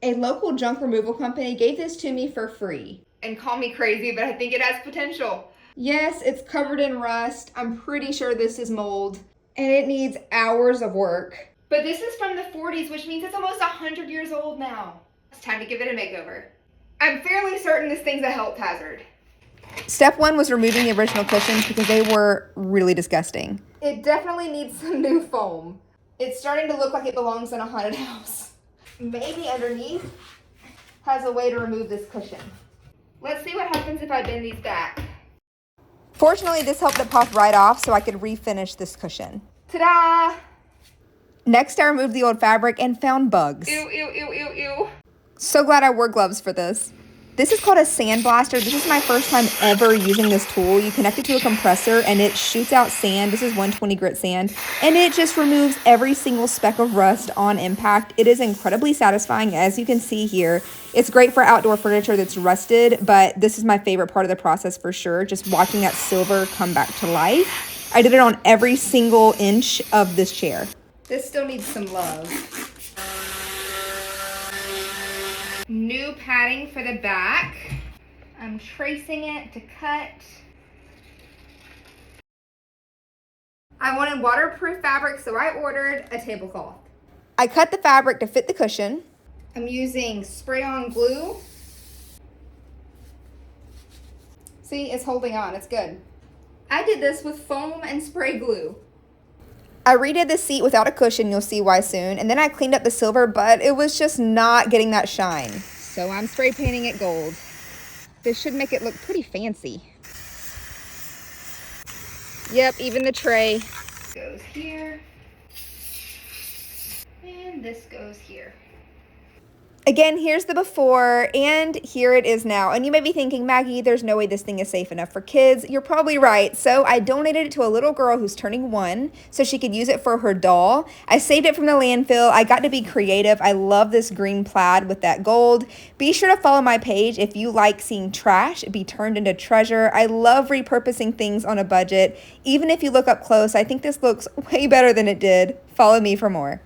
A local junk removal company gave this to me for free. And call me crazy, but I think it has potential. Yes, it's covered in rust. I'm pretty sure this is mold, and it needs hours of work. But this is from the 40s, which means it's almost 100 years old now. It's time to give it a makeover. I'm fairly certain this thing's a health hazard. Step one was removing the original cushions because they were really disgusting. It definitely needs some new foam. It's starting to look like it belongs in a haunted house. Maybe underneath has a way to remove this cushion. Let's see what happens if I bend these back. Fortunately, this helped it pop right off so I could refinish this cushion. Ta-da! Next, I removed the old fabric and found bugs. Ew, ew, ew, ew, ew. So glad I wore gloves for this. This is called a sand blaster. This is my first time ever using this tool. You connect it to a compressor and it shoots out sand. This is 120 grit sand. And it just removes every single speck of rust on impact. It is incredibly satisfying, as you can see here. It's great for outdoor furniture that's rusted, but this is my favorite part of the process for sure. Just watching that silver come back to life. I did it on every single inch of this chair. This still needs some love. New padding for the back. I'm tracing it to cut. I wanted waterproof fabric, so I ordered a tablecloth. I cut the fabric to fit the cushion. I'm using spray-on glue. See, it's holding on, it's good. I did this with foam and spray glue. I redid the seat without a cushion, you'll see why soon, and then I cleaned up the silver, but it was just not getting that shine. So I'm spray painting it gold. This should make it look pretty fancy. Yep, even the tray Goes here. And this goes here. Again, here's the before, and here it is now. And you may be thinking, Maggie, there's no way this thing is safe enough for kids. You're probably right. So I donated it to a little girl who's turning 1 so she could use it for her doll. I saved it from the landfill. I got to be creative. I love this green plaid with that gold. Be sure to follow my page if you like seeing trash be turned into treasure. I love repurposing things on a budget. Even if you look up close, I think this looks way better than it did. Follow me for more.